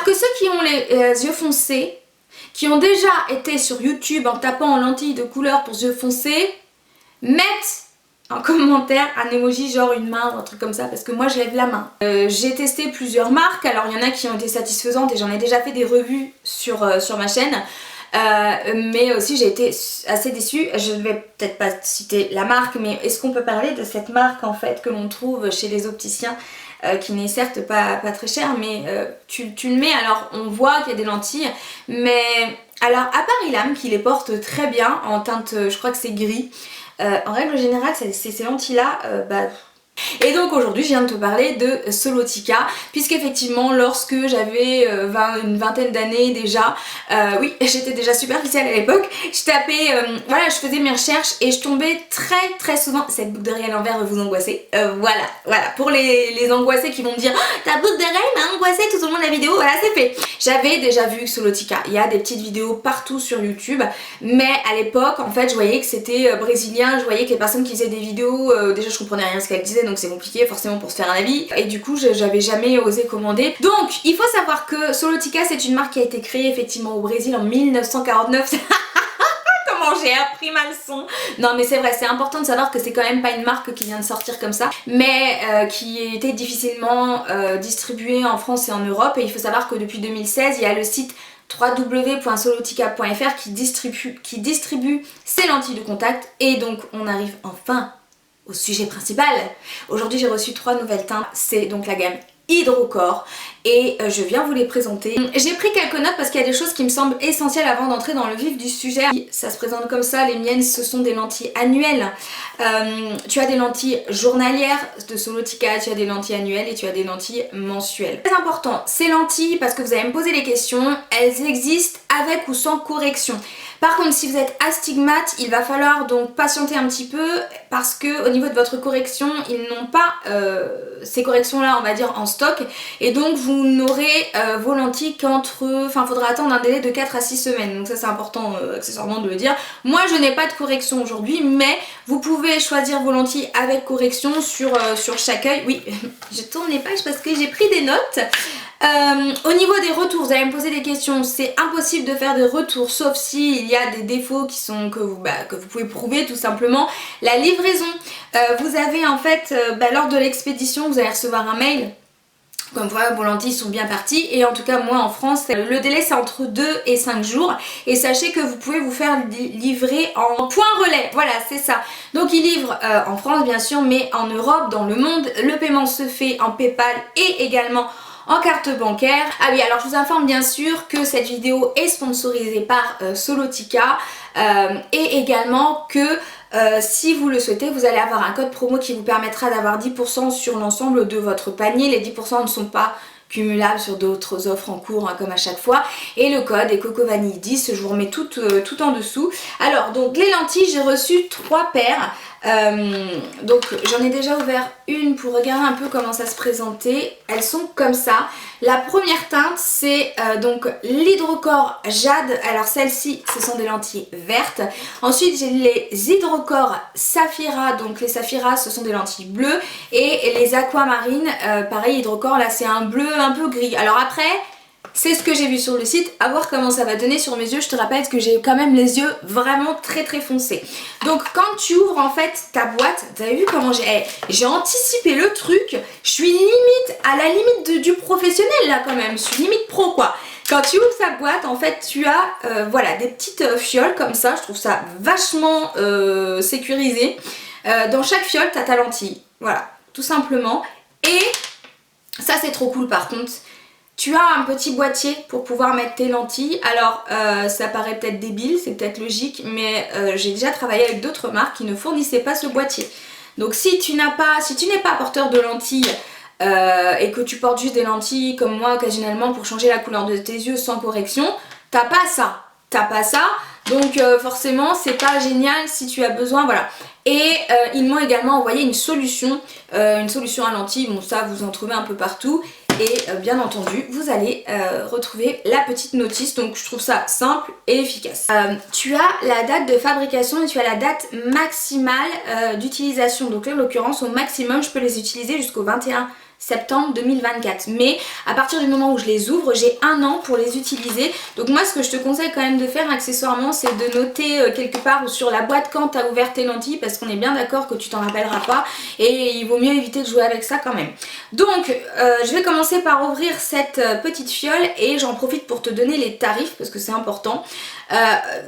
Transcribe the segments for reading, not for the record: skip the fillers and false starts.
que ceux qui ont les yeux foncés, qui ont déjà été sur YouTube en tapant en lentilles de couleur pour yeux foncés, mettent en commentaire un emoji genre une main ou un truc comme ça, parce que moi je lève la main. J'ai testé plusieurs marques, alors il y en a qui ont été satisfaisantes et j'en ai déjà fait des revues sur ma chaîne. Mais aussi j'ai été assez déçue. Je ne vais peut-être pas citer la marque, mais est-ce qu'on peut parler de cette marque en fait que l'on trouve chez les opticiens, qui n'est certes pas très cher, mais tu le mets, alors on voit qu'il y a des lentilles, mais alors à part Ilam qui les porte très bien en teinte, je crois que c'est gris, en règle générale ces lentilles là, et donc aujourd'hui je viens de te parler de Solotica, puisqu'effectivement lorsque j'avais une vingtaine d'années déjà, oui j'étais déjà superficielle à l'époque, je tapais, voilà, je faisais mes recherches et je tombais très souvent, cette boucle d'oreille à l'envers va vous angoisser, voilà, pour les angoissés qui vont me dire oh, ta boucle d'oreille m'a angoissée tout au long de la vidéo, voilà c'est fait. J'avais déjà vu Solotica, il y a des petites vidéos partout sur YouTube, mais à l'époque en fait je voyais que c'était brésilien, je voyais que les personnes qui faisaient des vidéos, déjà je comprenais rien à ce qu'elles disaient, donc c'est compliqué forcément pour se faire un avis, et du coup j'avais jamais osé commander. Donc il faut savoir que Solotica c'est une marque qui a été créée effectivement au Brésil en 1949. Comment j'ai appris ma leçon. Non mais c'est vrai, c'est important de savoir que c'est quand même pas une marque qui vient de sortir comme ça, mais qui était difficilement distribuée en France et en Europe, et il faut savoir que depuis 2016 il y a le site www.solotica.fr qui distribue ces lentilles de contact, et donc on arrive enfin au sujet principal. Aujourd'hui j'ai reçu 3 nouvelles teintes, c'est donc la gamme Hydrocore et je viens vous les présenter. J'ai pris quelques notes parce qu'il y a des choses qui me semblent essentielles avant d'entrer dans le vif du sujet. Ça se présente comme ça, les miennes ce sont des lentilles annuelles. Tu as des lentilles journalières de Solotica, tu as des lentilles annuelles et tu as des lentilles mensuelles. Très important, ces lentilles, parce que vous allez me poser les questions, elles existent avec ou sans correction. Par contre si vous êtes astigmate, il va falloir donc patienter un petit peu, parce que au niveau de votre correction, ils n'ont pas ces corrections là on va dire en stock, et donc vous n'aurez vos lentilles faudra attendre un délai de 4 à 6 semaines, donc ça c'est important accessoirement de le dire. Moi je n'ai pas de correction aujourd'hui, mais vous pouvez choisir vos lentilles avec correction sur chaque œil. Oui, je tourne les pages parce que j'ai pris des notes. Au niveau des retours, vous allez me poser des questions, c'est impossible de faire des retours sauf si il y a des défauts que vous pouvez prouver tout simplement. La livraison, vous avez en fait lors de l'expédition vous allez recevoir un mail comme quoi vos lentilles sont bien parties, et en tout cas moi en France le délai c'est entre 2 et 5 jours, et sachez que vous pouvez vous faire livrer en point relais, voilà c'est ça. Donc ils livrent en France bien sûr, mais en Europe, dans le monde, le paiement se fait en PayPal et également en carte bancaire. Ah oui, alors je vous informe bien sûr que cette vidéo est sponsorisée par Solotica, et également que si vous le souhaitez, vous allez avoir un code promo qui vous permettra d'avoir 10% sur l'ensemble de votre panier. Les 10% ne sont pas cumulables sur d'autres offres en cours, hein, comme à chaque fois, et le code est CocoVanille10, je vous remets tout en dessous. Alors donc les lentilles, j'ai reçu 3 paires. Donc j'en ai déjà ouvert une pour regarder un peu comment ça se présentait. Elles sont comme ça. La première teinte c'est donc l'Hydrocore Jade. Alors celle-ci ce sont des lentilles vertes. Ensuite j'ai les Hydrocore Saphira. Donc les Saphira ce sont des lentilles bleues. Et les Aquamarine, pareil Hydrocore, là c'est un bleu un peu gris. Alors après c'est ce que j'ai vu sur le site, à voir comment ça va donner sur mes yeux. Je te rappelle que j'ai quand même les yeux vraiment très foncés. Donc quand tu ouvres en fait ta boîte, vous avez vu comment j'ai anticipé le truc. Je suis limite à la limite du professionnel là quand même, je suis limite pro quoi. Quand tu ouvres sa boîte, en fait tu as voilà, des petites fioles comme ça, je trouve ça vachement sécurisé. Dans chaque fiole tu as ta lentille, voilà, tout simplement. Et ça c'est trop cool par contre. Tu as un petit boîtier pour pouvoir mettre tes lentilles. Alors ça paraît peut-être débile, c'est peut-être logique, mais j'ai déjà travaillé avec d'autres marques qui ne fournissaient pas ce boîtier. Donc si tu n'es pas porteur de lentilles et que tu portes juste des lentilles comme moi occasionnellement pour changer la couleur de tes yeux sans correction, t'as pas ça. Donc forcément c'est pas génial si tu as besoin, voilà. Et ils m'ont également envoyé une solution à lentilles, bon ça vous en trouvez un peu partout. Et bien entendu vous allez retrouver la petite notice, donc je trouve ça simple et efficace. Tu as la date de fabrication et tu as la date maximale d'utilisation, donc là en l'occurrence au maximum je peux les utiliser jusqu'au 21 septembre 2024. Mais à partir du moment où je les ouvre, j'ai 1 an pour les utiliser. Donc moi ce que je te conseille quand même de faire accessoirement, c'est de noter quelque part ou sur la boîte quand tu as ouvert tes lentilles, parce qu'on est bien d'accord que tu t'en rappelleras pas et il vaut mieux éviter de jouer avec ça quand même. Donc je vais commencer par ouvrir cette petite fiole et j'en profite pour te donner les tarifs parce que c'est important.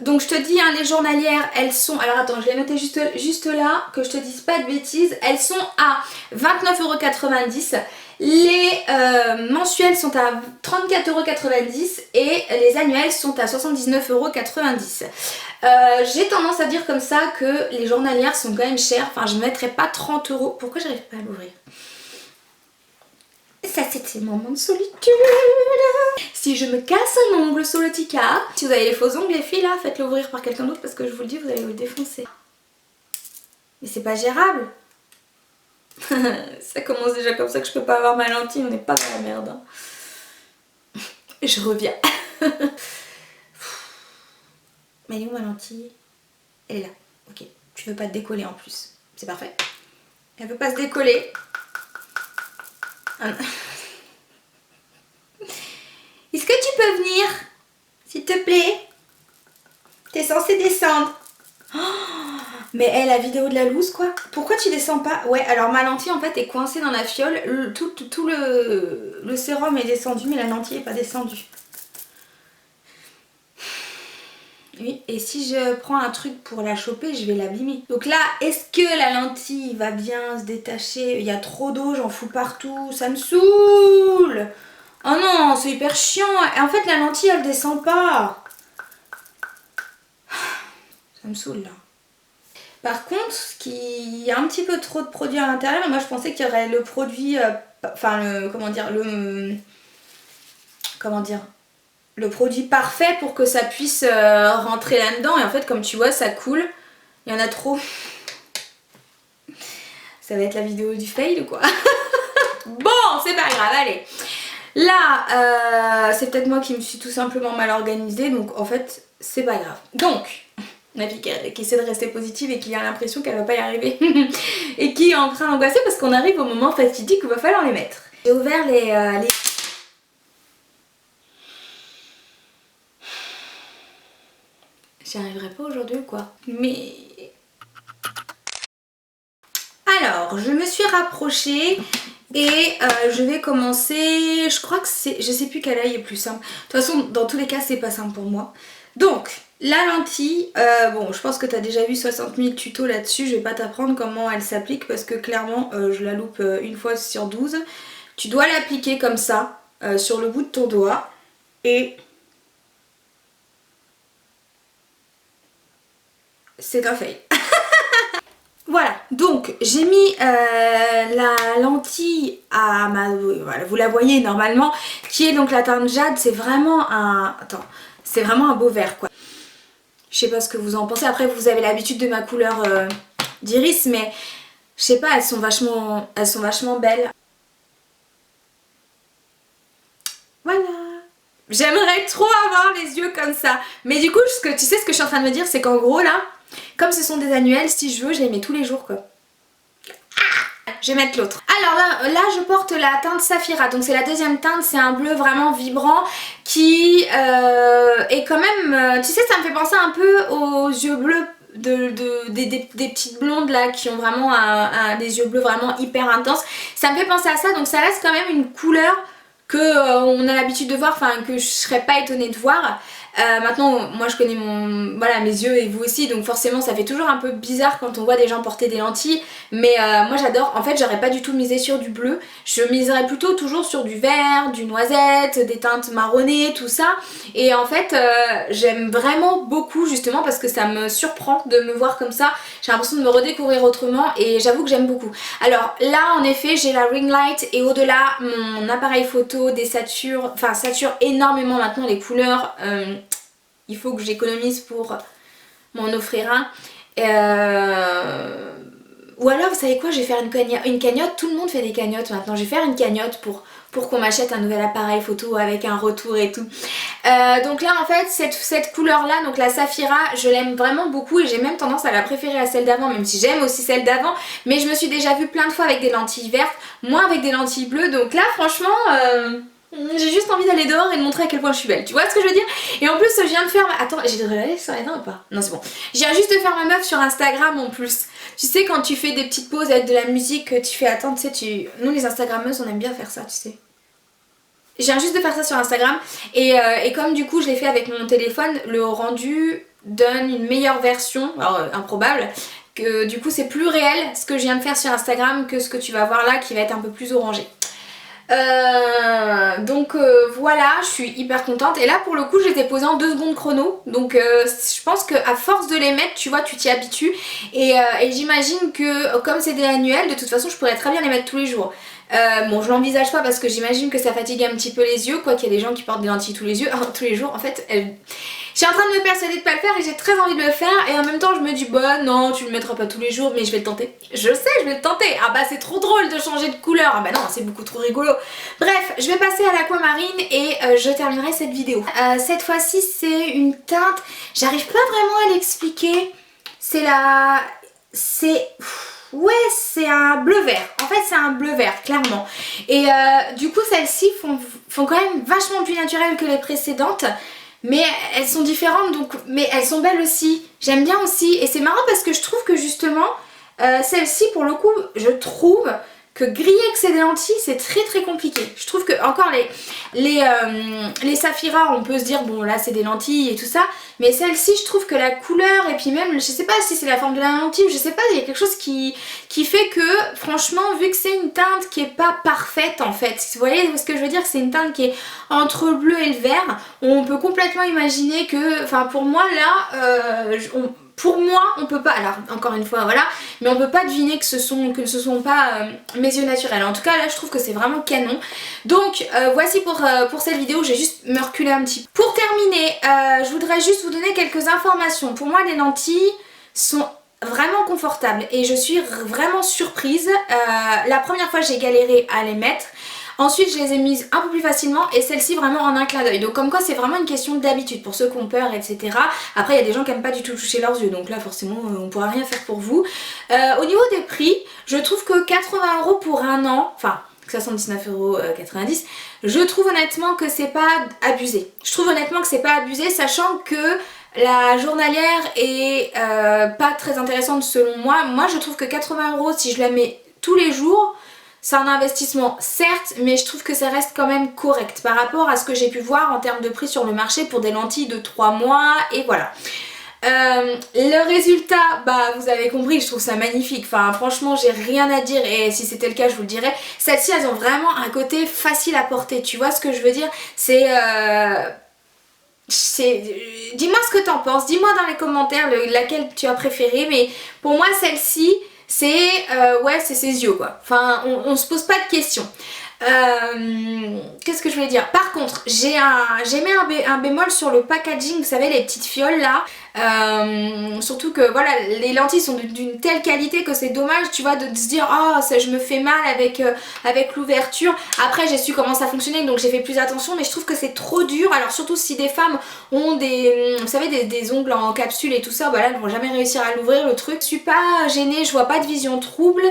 Donc je te dis hein, les journalières elles sont, alors attends je l'ai noté juste là que je te dise pas de bêtises, elles sont à 29,90 €. Les mensuels sont à 34,90 € et les annuels sont à 79,90 €. J'ai tendance à dire comme ça que les journalières sont quand même chères, enfin je ne mettrais pas 30 €. Pourquoi j'arrive pas à l'ouvrir? Ça c'était mon moment de solitude. Si je me casse un ongle sur le tika, si vous avez les faux ongles les filles là, faites-le ouvrir par quelqu'un d'autre parce que je vous le dis, vous allez vous le défoncer. Mais c'est pas gérable. Ça commence déjà comme ça que je peux pas avoir ma lentille, on n'est pas dans la merde. Hein. Je reviens. Mais elle est où ma lentille? Elle est là. Ok. Tu veux pas te décoller en plus. C'est parfait. Elle veut pas se décoller. Est-ce que tu peux venir? S'il te plaît? T'es censé descendre. Oh, mais elle, la vidéo de la loose quoi. Pourquoi tu descends pas? Ouais, alors ma lentille en fait est coincée dans la fiole. Tout le sérum est descendu mais la lentille est pas descendue. Oui, et si je prends un truc pour la choper, je vais l'abîmer. Donc là, est-ce que la lentille va bien se détacher? Il y a trop d'eau, j'en fous partout, ça me saoule. Oh non, c'est hyper chiant. Et en fait, la lentille, elle descend pas. Ça me saoule là. Par contre, il y a un petit peu trop de produits à l'intérieur. Moi, je pensais qu'il y aurait le produit... le produit parfait pour que ça puisse rentrer là-dedans. Et en fait, comme tu vois, ça coule. Il y en a trop. Ça va être la vidéo du fail, quoi. Bon, c'est pas grave, allez. Là, c'est peut-être moi qui me suis tout simplement mal organisée. Donc, en fait, c'est pas grave. Donc... Navi qui essaie de rester positive et qui a l'impression qu'elle va pas y arriver et qui est en train d'angoisser parce qu'on arrive au moment fatidique où il va falloir les mettre. J'ai ouvert les... J'y arriverai pas aujourd'hui ou quoi? Mais... Alors, je me suis rapprochée et je vais commencer... Je crois que c'est... Je sais plus quel œil est plus simple. De toute façon, dans tous les cas, c'est pas simple pour moi. Donc... La lentille, bon je pense que tu as déjà vu 60 000 tutos là-dessus, je vais pas t'apprendre comment elle s'applique parce que clairement je la loupe une fois sur 12. Tu dois l'appliquer comme ça, sur le bout de ton doigt et c'est un fail. Voilà, donc j'ai mis la lentille à ma... Voilà, vous la voyez normalement, qui est donc la teinte jade, c'est vraiment un... Attends, c'est vraiment un beau vert quoi. Je sais pas ce que vous en pensez, après vous avez l'habitude de ma couleur d'iris, mais je sais pas, elles sont vachement belles. Voilà. J'aimerais trop avoir les yeux comme ça. Mais du coup, tu sais ce que je suis en train de me dire, c'est qu'en gros là, comme ce sont des annuels, si je veux, je les mets tous les jours quoi. Je vais mettre l'autre. Alors là je porte la teinte Saphira, donc c'est la deuxième teinte, c'est un bleu vraiment vibrant qui est quand même, tu sais ça me fait penser un peu aux yeux bleus des petites blondes là qui ont vraiment des yeux bleus vraiment hyper intenses. Ça me fait penser à ça, donc ça reste quand même une couleur que on a l'habitude de voir, enfin que je serais pas étonnée de voir. Maintenant moi je connais mes yeux et vous aussi, donc forcément ça fait toujours un peu bizarre quand on voit des gens porter des lentilles, mais moi j'adore. En fait j'aurais pas du tout misé sur du bleu, je miserais plutôt toujours sur du vert, du noisette, des teintes marronnées, tout ça. Et en fait j'aime vraiment beaucoup justement parce que ça me surprend de me voir comme ça, j'ai l'impression de me redécouvrir autrement et j'avoue que j'aime beaucoup. Alors là en effet j'ai la ring light et au-delà mon appareil photo sature énormément maintenant les couleurs. Il faut que j'économise pour m'en offrir un. Ou alors vous savez quoi, je vais faire une cagnotte. Tout le monde fait des cagnottes maintenant. Je vais faire une cagnotte pour pour qu'on m'achète un nouvel appareil photo avec un retour et tout. Donc là en fait cette couleur là, donc la Saphira, je l'aime vraiment beaucoup et j'ai même tendance à la préférer à celle d'avant, même si j'aime aussi celle d'avant, mais je me suis déjà vue plein de fois avec des lentilles vertes, moi avec des lentilles bleues, donc là franchement j'ai juste envie d'aller dehors et de montrer à quel point je suis belle, tu vois ce que je veux dire? Et en plus je viens de faire attends, j'ai de regarder sur les dents ou pas? Non c'est bon. Je viens juste de faire ma meuf sur Instagram en plus. Tu sais quand tu fais des petites pauses avec de la musique, tu fais attends, tu sais, nous les Instagrammeuses on aime bien faire ça, tu sais. Je viens juste de faire ça sur Instagram et comme du coup je l'ai fait avec mon téléphone, le rendu donne une meilleure version, alors improbable, que du coup c'est plus réel ce que je viens de faire sur Instagram que ce que tu vas voir là qui va être un peu plus orangé. Donc voilà, je suis hyper contente et là pour le coup je les ai posés en 2 secondes chrono, donc je pense qu'à force de les mettre tu vois tu t'y habitues et j'imagine que comme c'est des annuels de toute façon je pourrais très bien les mettre tous les jours. Bon je l'envisage pas parce que j'imagine que ça fatigue un petit peu les yeux, quoi qu'il y a des gens qui portent des lentilles tous les yeux, tous les jours en fait. Je suis en train de me persuader de pas le faire et j'ai très envie de le faire et en même temps je me dis bah non tu le mettras pas tous les jours mais je vais le tenter. Je sais je vais le tenter, ah bah c'est trop drôle de changer de couleur, ah bah non c'est beaucoup trop rigolo. Bref je vais passer à l'aquamarine et je terminerai cette vidéo. Cette fois-ci c'est une teinte, j'arrive pas vraiment à l'expliquer, c'est la... Ouais c'est un bleu vert, en fait c'est un bleu vert clairement et du coup celles-ci font quand même vachement plus naturelles que les précédentes mais elles sont différentes donc mais elles sont belles aussi, j'aime bien aussi et c'est marrant parce que je trouve que justement celle-ci pour le coup je trouve que griller avec ces lentilles c'est très compliqué. Je trouve que encore les Saphira on peut se dire bon là c'est des lentilles et tout ça, mais celle-ci je trouve que la couleur et puis même je sais pas si c'est la forme de la lentille, je sais pas, il y a quelque chose qui fait que franchement vu que c'est une teinte qui est pas parfaite en fait, vous voyez ce que je veux dire, c'est une teinte qui est entre le bleu et le vert, on peut complètement imaginer que, enfin pour moi là pour moi on peut pas, alors encore une fois voilà, mais on peut pas deviner que ce sont pas mes yeux naturels. En tout cas là je trouve que c'est vraiment canon. Donc voici pour cette vidéo, j'ai juste me reculer un petit peu. Pour terminer, je voudrais juste vous donner quelques informations. Pour moi les lentilles sont vraiment confortables et je suis vraiment surprise. La première fois j'ai galéré à les mettre. Ensuite je les ai mises un peu plus facilement et celle-ci vraiment en un clin d'œil. Donc comme quoi c'est vraiment une question d'habitude pour ceux qui ont peur etc. Après il y a des gens qui n'aiment pas du tout toucher leurs yeux donc là forcément on ne pourra rien faire pour vous. Au niveau des prix, je trouve que 80 € pour un an, enfin 79,90 €, je trouve honnêtement que c'est pas abusé. Je trouve honnêtement que c'est pas abusé sachant que la journalière est pas très intéressante selon moi. Moi je trouve que 80 € si je la mets tous les jours, c'est un investissement certes, mais je trouve que ça reste quand même correct par rapport à ce que j'ai pu voir en termes de prix sur le marché pour des lentilles de 3 mois et voilà. Le résultat, bah vous avez compris, je trouve ça magnifique, enfin franchement j'ai rien à dire et si c'était le cas je vous le dirais. Celles-ci elles ont vraiment un côté facile à porter, tu vois ce que je veux dire, c'est... dis-moi ce que t'en penses, dis-moi dans les commentaires laquelle tu as préféré, mais pour moi celle-ci c'est ouais c'est ses yeux quoi, enfin on se pose pas de questions. Qu'est-ce que je voulais dire? Par contre j'ai mis un bémol sur le packaging, vous savez les petites fioles là, surtout que voilà les lentilles sont d'une telle qualité que c'est dommage tu vois de se dire oh ça, je me fais mal avec l'ouverture. Après j'ai su comment ça fonctionnait donc j'ai fait plus attention, mais je trouve que c'est trop dur, alors surtout si des femmes ont vous savez des ongles en capsule et tout ça, voilà elles vont jamais réussir à l'ouvrir le truc. Je suis pas gênée, je vois pas de vision trouble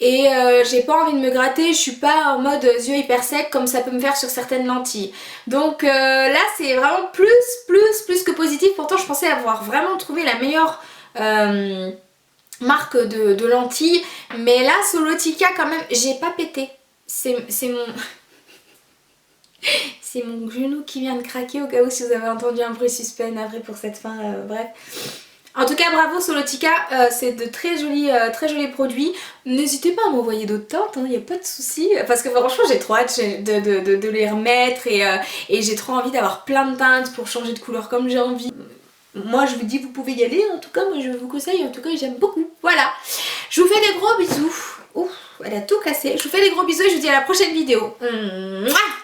et j'ai pas envie de me gratter, je suis pas en mode yeux hyper secs comme ça peut me faire sur certaines lentilles. Donc là c'est vraiment plus que positif. Pourtant je pensais avoir vraiment trouvé la meilleure marque de lentilles, mais là Solotica quand même j'ai pas pété. C'est mon... c'est mon genou qui vient de craquer au cas où si vous avez entendu un bruit suspect navré pour cette fin, bref. En tout cas bravo Solotica, c'est de très jolis produits. N'hésitez pas à m'envoyer d'autres teintes, il n'y a pas de souci. Parce que franchement j'ai trop hâte de les remettre et j'ai trop envie d'avoir plein de teintes pour changer de couleur comme j'ai envie. Moi je vous dis vous pouvez y aller, en tout cas moi je vous conseille, en tout cas j'aime beaucoup. Voilà, je vous fais des gros bisous. Ouf, elle a tout cassé. Je vous fais des gros bisous et je vous dis à la prochaine vidéo. Mouah.